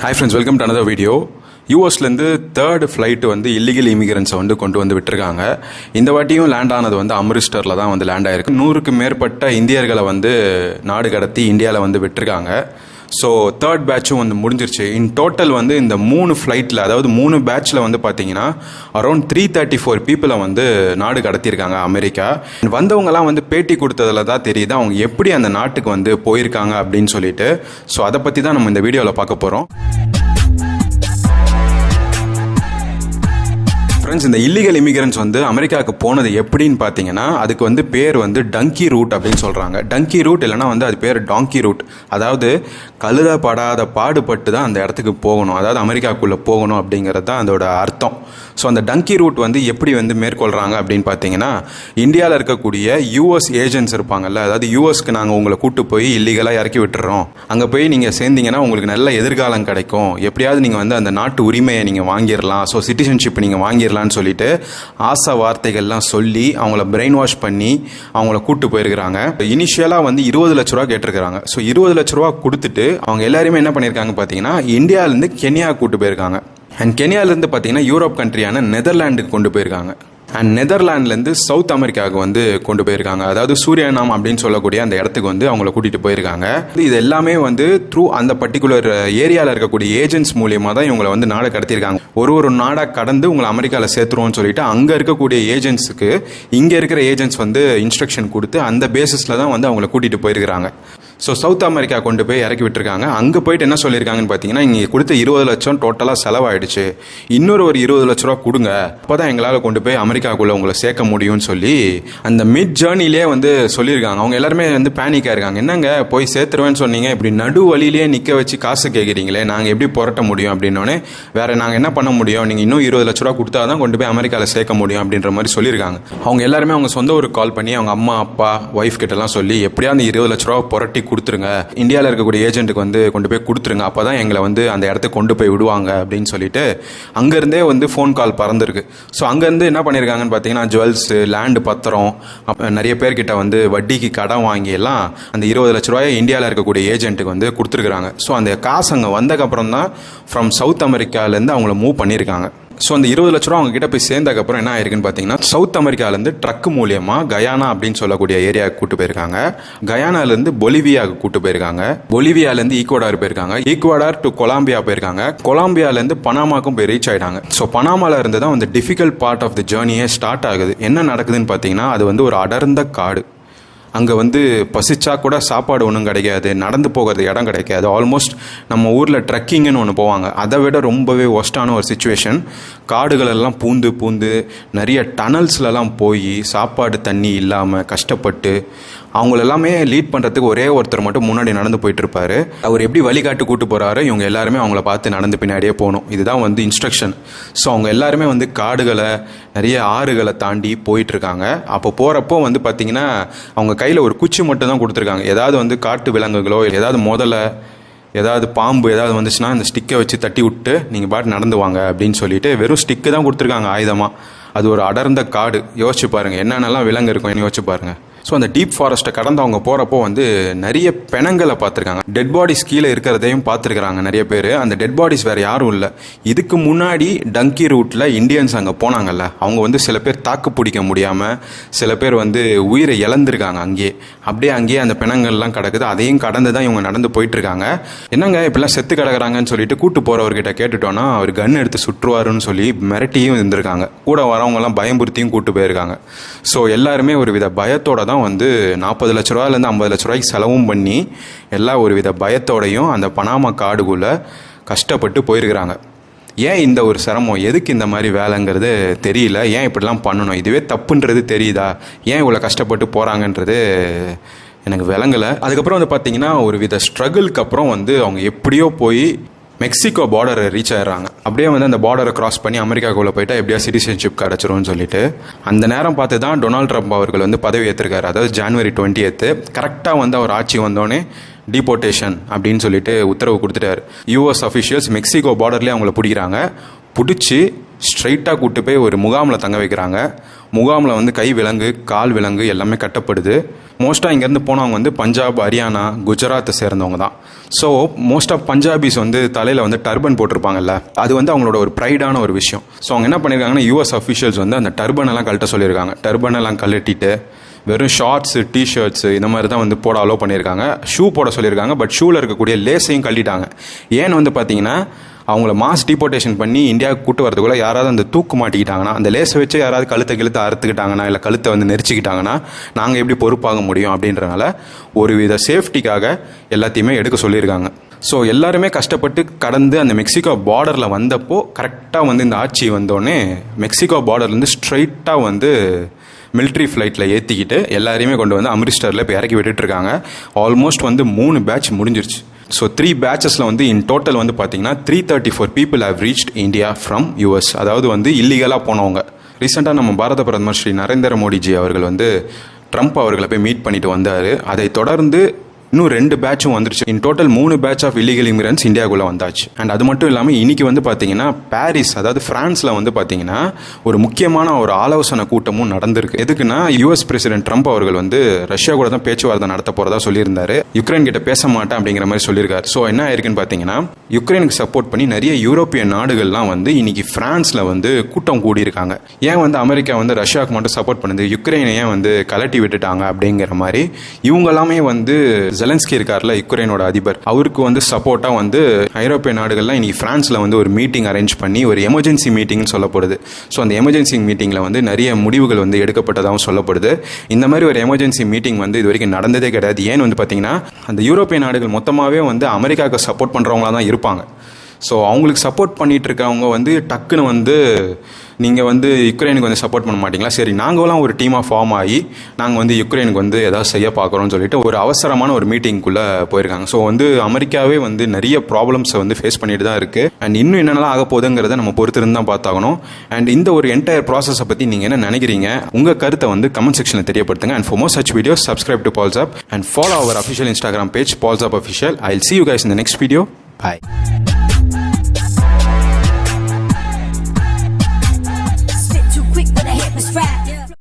Hi friends, welcome to another video. யூஎஸ்லேருந்து third flight வந்து illegal இமிகிரன்ஸை வந்து கொண்டு வந்து விட்டுருக்காங்க. இந்த வாட்டியும் லேண்ட் ஆனது வந்து அம்ரிஸ்டரில் தான் வந்து லேண்ட் ஆயிருக்கு. 100க்கு மேற்பட்ட இந்தியர்களை வந்து நாடு கடத்தி இந்தியாவில் வந்து விட்டுருக்காங்க. ஸோ தேர்ட் பேட்சும் வந்து முடிஞ்சிருச்சு. இன் டோட்டல் வந்து இந்த 3 ஃப்ளைட்டில், அதாவது 3 பேட்சில் வந்து பார்த்தீங்கன்னா அரௌண்ட் 334 பீப்புளை வந்து நாடு கடத்தியிருக்காங்க அமெரிக்கா. வந்தவங்கலாம் வந்து பேட்டி கொடுத்ததில் தான் தெரியுது அவங்க எப்படி அந்த நாட்டுக்கு வந்து போயிருக்காங்க அப்படின்னு சொல்லிட்டு. ஸோ அதை பற்றி தான் நம்ம இந்த வீடியோவில் பார்க்க போகிறோம். ஃப்ரெண்ட்ஸ், இந்த இல்லீகல் இமிகிரன்ஸ் வந்து அமெரிக்காவுக்கு போனது எப்படின்னு பார்த்தீங்கன்னா, அதுக்கு வந்து பேர் வந்து டங்கி ரூட் அப்படின்னு சொல்கிறாங்க. டங்கி ரூட் இல்லைனா வந்து அது பேர் டாங்கி ரூட். அதாவது கழுதப்படாத பாடுபட்டு தான் அந்த இடத்துக்கு போகணும், அதாவது அமெரிக்காவுக்குள்ளே போகணும் அப்படிங்கிறது தான் அதோட அர்த்தம். ஸோ அந்த டங்கி ரூட் வந்து எப்படி வந்து மேற்கொள்கிறாங்க அப்படின்னு பார்த்தீங்கன்னா, இந்தியாவில் இருக்கக்கூடிய யூஎஸ் ஏஜென்ட்ஸ் இருப்பாங்கல்ல, அதாவது யூஎஸ்க்கு நாங்கள் உங்களை கூட்டு போய் இல்லீகலாக இறக்கி விட்டுறோம், அங்கே போய் நீங்கள் சேர்ந்தீங்கன்னா உங்களுக்கு நல்ல எதிர்காலம் கிடைக்கும், எப்படியாவது நீங்கள் வந்து அந்த நாட்டு உரிமையை நீங்கள் வாங்கிடலாம், ஸோ சிட்டிசன்ஷிப் நீங்கள் வாங்கிடலான்னு சொல்லிட்டு ஆசை வார்த்தைகள்லாம் சொல்லி அவங்கள பிரெயின் வாஷ் பண்ணி அவங்கள கூட்டு போயிருக்கிறாங்க. இனிஷியலாக வந்து 20 லட்ச ரூபா கேட்டிருக்கிறாங்க. ஸோ 20 லட்ச ரூபா கொடுத்துட்டு அவங்க எல்லாருமே என்ன பண்ணியிருக்காங்க பார்த்தீங்கன்னா, இந்தியாவிலேருந்து கென்யா கூட்டு போயிருக்காங்க. அண்ட் கென்யாவிலேருந்து பார்த்தீங்கன்னா யூரோப் கண்ட்ரியான நெதர்லாண்டுக்கு கொண்டு போயிருக்காங்க. அண்ட் நெதர்லாண்ட்லேருந்து சவுத் அமெரிக்காவுக்கு வந்து கொண்டு போயிருக்காங்க. அதாவது சூரியனாம் அப்படின்னு சொல்லக்கூடிய அந்த இடத்துக்கு வந்து அவங்கள கூட்டிகிட்டு போயிருக்காங்க. இது எல்லாமே வந்து த்ரூ அந்த பர்டிகுலர் ஏரியாவில் இருக்கக்கூடிய ஏஜென்ட்ஸ் மூலியமாக தான் இவங்களை வந்து நாடை கடத்திருக்காங்க. ஒரு நாடாக கடந்து உங்களை அமெரிக்காவில் சேர்த்துருவோம்னு சொல்லிட்டு அங்கே இருக்கக்கூடிய ஏஜென்ட்ஸுக்கு இங்கே இருக்கிற ஏஜென்ட்ஸ் வந்து இன்ஸ்ட்ரக்ஷன் கொடுத்து அந்த பேசிஸில் தான் வந்து அவங்கள கூட்டிகிட்டு போயிருக்கிறாங்க. ஸோ சவுத் அமெரிக்கா கொண்டு போய் இறக்கி விட்டுருக்காங்க. அங்கே போயிட்டு என்ன சொல்லியிருக்காங்கன்னு பார்த்தீங்கன்னா, இங்கே கொடுத்த 20 லட்சம் டோட்டலாக செலவாயிடுச்சு, இன்னொரு 20 லட்ச ரூபா கொடுங்க, அப்போ தான் எங்களால் கொண்டு போய் அமெரிக்காவுக்குள்ளே உங்களை சேர்க்க முடியும்னு சொல்லி அந்த மிட் ஜேர்னிலே வந்து சொல்லியிருக்காங்க. அவங்க எல்லாருமே வந்து பேனிக்காக இருக்காங்க. என்னங்க போய் சேர்த்துருவேன்னு சொன்னீங்க, இப்படி நடு வழியிலே நிற்க வச்சு காசு கேட்குறீங்களே, நாங்கள் எப்படி புரட்ட முடியும் அப்படின்னோடனே, வேறு நாங்கள் என்ன பண்ண முடியும், நீங்கள் இன்னும் 20 லட்ச ரூபா கொடுத்தா தான் கொண்டு போய் அமெரிக்காவில் சேர்க்க முடியும் அப்படின்ற மாதிரி சொல்லியிருக்காங்க. அவங்க எல்லாருமே அவங்க சொந்த ஊருக்கு கால் பண்ணி அவங்க அம்மா அப்பா ஒய்ஃப் கிட்டலாம் சொல்லி எப்படியா அந்த 20 லட்ச ரூபா புரட்டி கொடுத்துருங்க, இந்தியாவில் இருக்கக்கூடிய ஏஜென்ட்டுக்கு வந்து கொண்டு போய் கொடுத்துருங்க, அப்போ தான் எங்களை வந்து அந்த இடத்துக்கு கொண்டு போய் விடுவாங்க அப்படின்னு சொல்லிட்டு அங்கேருந்தே வந்து ஃபோன் கால் பறந்துருக்கு. ஸோ அங்கேருந்து என்ன பண்ணியிருக்காங்கன்னு பார்த்தீங்கன்னா, ஜுவல்ஸு, லேண்டு பத்திரம், நிறைய பேர்கிட்ட வந்து வட்டிக்கு கடன் வாங்கி எல்லாம் அந்த 20 லட்ச ரூபாயை இந்தியாவில் இருக்கக்கூடிய ஏஜென்ட்டுக்கு வந்து கொடுத்துருக்குறாங்க. ஸோ அந்த காசு அங்கே வந்தக்கப்புறம் தான் ஃப்ரம் சவுத் அமெரிக்காவிலேருந்து அவங்கள மூவ் பண்ணியிருக்காங்க. ஸோ அந்த 20 லட்ச ரூபா அவங்க கிட்ட போய் சேர்ந்ததுக்கப்புறம் என்ன ஆயிருக்குன்னு பார்த்தீங்கன்னா, சவுத் அமெரிக்காவிலேருந்து ட்ரக் மூலியமாக கயானா அப்படின்னு சொல்லக்கூடிய ஏரியாவுக்கு கூட்டு போயிருக்காங்க. கயானாலேருந்து பொலிவியாவுக்கு கூட்டு போயிருக்காங்க. பொலிவியாலேருந்து ஈக்குவடார் போயிருக்காங்க. ஈக்குவடார் டு கொலம்பியா போயிருக்காங்க. கொலம்பியாலேருந்து பனாமாக்கும் போய் ரீச் ஆயிட்டாங்க. ஸோ பனாமால இருந்து தான் வந்து டிஃபிகல்ட் பார்ட் ஆஃப் தி ஜேர்னியே ஸ்டார்ட் ஆகுது. என்ன நடக்குதுன்னு பார்த்தீங்கன்னா, அது வந்து ஒரு அடர்ந்த காடு. அங்கே வந்து பசிச்சா கூட சாப்பாடு ஒன்றும் கிடைக்காது, நடந்து போகிறது இடம் கிடைக்காது. ஆல்மோஸ்ட் நம்ம ஊரில் ட்ரக்கிங்னு ஒன்று போவாங்க, அதை விட ரொம்பவே ஒஸ்டான ஒரு சுச்சுவேஷன். காடுகளெல்லாம் பூந்து நிறைய டனல்ஸ்லலாம் போய் சாப்பாடு தண்ணி இல்லாமல் கஷ்டப்பட்டு அவங்களெல்லாமே லீட் பண்ணுறதுக்கு ஒரே ஒருத்தர் மட்டும் முன்னாடி நடந்து போயிட்டு இருப்பாரு. அவர் எப்படி வழிகாட்டு கூட்டு போகிறாரோ இவங்க எல்லாருமே அவங்கள பார்த்து நடந்து பின்னாடியே போகணும். இதுதான் வந்து இன்ஸ்ட்ரக்ஷன். ஸோ அவங்க எல்லாருமே வந்து காடுகளை நிறைய ஆறுகளை தாண்டி போயிட்டுருக்காங்க. அப்போ போகிறப்போ வந்து பார்த்திங்கன்னா அவங்க கையில் ஒரு குச்சி மட்டும் தான் கொடுத்துருக்காங்க. ஏதாவது வந்து காட்டு விலங்குகளோ ஏதாவது ஏதாவது பாம்பு ஏதாவது வந்துச்சுன்னா இந்த ஸ்டிக்கை வச்சு தட்டி விட்டு நீங்கள் பாட்டு நடந்து வாங்க அப்படின்னு சொல்லிட்டு வெறும் ஸ்டிக்கு தான் கொடுத்துருக்காங்க ஆயுதமாக. அது ஒரு அடர்ந்த காடு. யோசிச்சு பாருங்கள் என்னென்னலாம் விலங்கு இருக்கும் யோசிச்சு பாருங்கள். ஸோ அந்த டீப் ஃபாரஸ்ட்டை கடந்து அவங்க போகிறப்போ வந்து நிறைய பிணங்களை பார்த்துருக்காங்க. டெட் பாடிஸ் கீழே இருக்கிறதையும் பார்த்துருக்குறாங்க நிறைய பேர். அந்த டெட் பாடிஸ் வேறு யாரும் இல்லை. இதுக்கு முன்னாடி டங்கி ரூட்டில் இந்தியன்ஸ் அங்கே போனாங்கல்ல, அவங்க வந்து சில பேர் தாக்கு பிடிக்க முடியாமல் சில பேர் வந்து உயிரை இழந்திருக்காங்க. அங்கேயே அந்த பிணங்கள்லாம் கிடக்குது. அதையும் கடந்து தான் இவங்க நடந்து போயிட்டுருக்காங்க. என்னங்க இப்படிலாம் செத்து கிடக்குறாங்கன்னு சொல்லிட்டு கூட்டு போகிறவர்கிட்ட கேட்டுட்டோன்னா அவர் கன் எடுத்து சுற்றுவாருன்னு சொல்லி மிரட்டியும் இருந்திருக்காங்க. கூட வரவங்கலாம் பயம்புறுத்தியும் கூட்டு போயிருக்காங்க. ஸோ எல்லாருமே ஒரு வித பயத்தோட தான் வந்து 40 லட்ச ரூபாயிலேருந்து 50 லட்ச ரூபாய்க்கு செலவும் பண்ணி எல்லா ஒரு வித பயத்தோடையும் அந்த பனாமா காடுக்குள்ளே கஷ்டப்பட்டு போயிருக்கிறாங்க. ஏன் இந்த ஒரு சிரமம், எதுக்கு இந்த மாதிரி வேலைங்கிறது தெரியல. ஏன் இப்படிலாம் பண்ணணும், இதுவே தப்புன்றது தெரியுதா, ஏன் இவ்வளோ கஷ்டப்பட்டு போகிறாங்கன்றது எனக்கு விளங்கலை. அதுக்கப்புறம் வந்து பார்த்தீங்கன்னா ஒரு வித ஸ்ட்ரகிள்க்கு அப்புறம் வந்து அவங்க எப்படியோ போய் மெக்சிகோ பார்டரை ரீச் ஆயிடுறாங்க. அப்படியே வந்து அந்த பார்டரை கிராஸ் பண்ணி அமெரிக்காவுக்குள்ளே போயிட்டா எப்படியா சிட்டிசன்ஷிப் கிடச்சிரும்னு சொல்லிட்டு அந்த நேரம் பார்த்து தான் டொனால்ட் ட்ரம்ப் அவர்கள் வந்து பதவி ஏற்றிருக்காரு. அதாவது ஜனவரி 20 கரெக்டாக வந்து அவர் ஆட்சி வந்தோடனே டிபோர்டேஷன் அப்படின்னு சொல்லிட்டு உத்தரவு கொடுத்துட்டாரு. யூஎஸ் அஃபிஷியல்ஸ் மெக்சிகோ பார்டர்லேயே அவங்கள பிடிக்கிறாங்க. பிடிச்சி ஸ்ட்ரைட்டாக கூட்டு போய் ஒரு முகாமில் தங்க வைக்கிறாங்க. முகாமில் வந்து கை விலங்கு கால் விலங்கு எல்லாமே கட்டப்படுது. மோஸ்ட்டாக இங்கேருந்து போனவங்க வந்து பஞ்சாப், ஹரியானா, குஜராத்தை சேர்ந்தவங்க தான். ஸோ மோஸ்ட் ஆஃப் பஞ்சாபிஸ் வந்து தலையில் வந்து டர்பன் போட்டிருப்பாங்கல்ல, அது வந்து அவங்களோட ஒரு ப்ரைடான ஒரு விஷயம். ஸோ அவங்க என்ன பண்ணியிருக்காங்கன்னா யூஎஸ் அஃபிஷியல்ஸ் வந்து அந்த டர்பன் எல்லாம் கழட்ட சொல்லியிருக்காங்க. டர்பன் எல்லாம் கழட்டிட்டு வெறும் ஷார்ட்ஸு, டிஷர்ட்ஸு இந்த மாதிரி தான் வந்து போட அலோவ் பண்ணியிருக்காங்க. ஷூ போட சொல்லியிருக்காங்க. பட் ஷூவில் இருக்கக்கூடிய லேஸையும் கழட்டிட்டாங்க. ஏன்னு வந்து பார்த்தீங்கன்னா அவங்கள மாஸ் டிபோர்டேஷன் பண்ணி இந்தியாவுக்கு கூட்டு வரதுக்குள்ள யாராவது அந்த தூக்கு மாட்டிக்கிட்டாங்கன்னா, அந்த லேஸை வச்சு யாராவது கழுத்தை அறுத்துக்கிட்டாங்கன்னா, இல்லை கழுத்தை வந்து நெரிச்சிக்கிட்டாங்கன்னா நாங்கள் எப்படி பொறுப்பாக முடியும் அப்படின்றனால ஒரு வித சேஃப்டிக்காக எல்லாத்தையுமே எடுக்க சொல்லியிருக்காங்க. ஸோ எல்லாருமே கஷ்டப்பட்டு கடந்து அந்த மெக்சிகோ பார்டரில் வந்தப்போ கரெக்டாக வந்து இந்த ஆட்சி வந்தோடனே மெக்சிகோ பார்டர்லேருந்து ஸ்ட்ரைட்டாக வந்து மிலிட்ரி ஃப்ளைட்டில் ஏற்றிக்கிட்டு எல்லாரையுமே கொண்டு வந்து அம்ரிஸ்டரில் இப்போ இறக்கி விட்டுட்ருக்காங்க. ஆல்மோஸ்ட் வந்து 3 பேட்ச் முடிஞ்சிருச்சு. ஸோ 3 பேட்சஸில் வந்து இன் டோட்டல் வந்து பார்த்தீங்கன்னா 334 people have reached India from US. அதாவது வந்து இல்லீகலாக போனவங்க. ரீசெண்டாக நம்ம பாரத பிரதமர் ஸ்ரீ நரேந்திர மோடிஜி அவர்கள் வந்து ட்ரம்ப் அவர்களை போய் மீட் பண்ணிட்டு வந்தார். அதை தொடர்ந்து இன்னும் 2 பேட்சும் வந்துருச்சு. In total 3 batch of illegal immigrants இந்தியாவுக்குள்ள வந்தாச்சு. அண்ட் அது மட்டும் இல்லாமல் இன்னைக்கு வந்து பார்த்தீங்கன்னா பாரிஸ், அதாவது பிரான்ஸில் வந்து பார்த்தீங்கன்னா ஒரு முக்கியமான ஒரு ஆலோசனை கூட்டமும் நடந்திருக்கு. எதுக்குன்னா யூஎஸ் பிரசிடென்ட் ட்ரம்ப் அவர்கள் வந்து ரஷ்யா கூட தான் பேச்சுவார்த்தை நடத்த போறதா சொல்லியிருந்தாரு. யுக்ரைன் கிட்ட பேச மாட்டேன் அப்படிங்கிற மாதிரி சொல்லியிருக்காரு. ஸோ என்ன ஆயிருக்குன்னு பார்த்தீங்கன்னா யுக்ரைனுக்கு சப்போர்ட் பண்ணி நிறைய யூரோப்பிய நாடுகள்லாம் வந்து இன்னைக்கு பிரான்ஸில் வந்து கூட்டம் கூடியிருக்காங்க. ஏன் வந்து அமெரிக்கா வந்து ரஷ்யாவுக்கு மட்டும் சப்போர்ட் பண்ணுது, யுக்ரைனை ஏன் வந்து கலட்டி விட்டுட்டாங்க அப்படிங்கிற மாதிரி இவங்க எல்லாமே வந்து ஜெலன்ஸ்கி இருக்கார்ல, யுக்ரைனோட அதிபர், அவருக்கு வந்து சப்போர்ட்டா வந்து ஐரோப்பிய நாடுகள்லாம் இன்னைக்கு பிரான்ஸ்ல வந்து ஒரு மீட்டிங் அரேஞ்ச் பண்ணி ஒரு எமர்ஜென்சி மீட்டிங்னு சொல்லப்படுது. ஸோ அந்த எமர்ஜென்சி மீட்டிங்ல வந்து நிறைய முடிவுகள் வந்து எடுக்கப்பட்டதாகவும் சொல்லப்படுது. இந்த மாதிரி ஒரு எமர்ஜென்சி மீட்டிங் வந்து இது வரைக்கும் நடந்ததே கிடையாது. ஏன்னு வந்து பார்த்தீங்கன்னா அந்த யூரோப்பிய நாடுகள் மொத்தமாகவே வந்து அமெரிக்காவுக்கு சப்போர்ட் பண்ணுறவங்களா தான் இருப்பாங்க. ஸோ அவங்களுக்கு சப்போர்ட் பண்ணிட்டு இருக்கவங்க வந்து டக்குன்னு வந்து நீங்கள் வந்து யுக்ரைனுக்கு வந்து சப்போர்ட் பண்ண மாட்டீங்களா, சரி நாங்களாம் ஒரு டீமாக ஃபார்ம் ஆகி நாங்கள் வந்து யுக்ரைனுக்கு வந்து ஏதாவது செய்ய பார்க்குறோம்னு சொல்லிட்டு ஒரு அவசரமான ஒரு மீட்டிங்குள்ளே போயிருக்காங்க. ஸோ வந்து அமெரிக்காவே வந்து நிறைய ப்ராப்ளம்ஸை வந்து ஃபேஸ் பண்ணிட்டு தான் இருக்குது. அண்ட் இன்னும் என்னென்னலாம் ஆக போகுதுங்கிறத நம்ம பொறுத்திருந்து தான் பார்த்தாகணும். அண்ட் இந்த ஒரு என்டையர் ப்ராசஸை பற்றி நீங்கள் என்ன நினைக்கிறீங்க, உங்கள் கருத்தை வந்து கமெண்ட் செக்ஷனில் தெரியப்படுத்துங்க. And for more such videos subscribe to balls up and follow our official Instagram page balls up official. I will see you guys in the next video. Bye.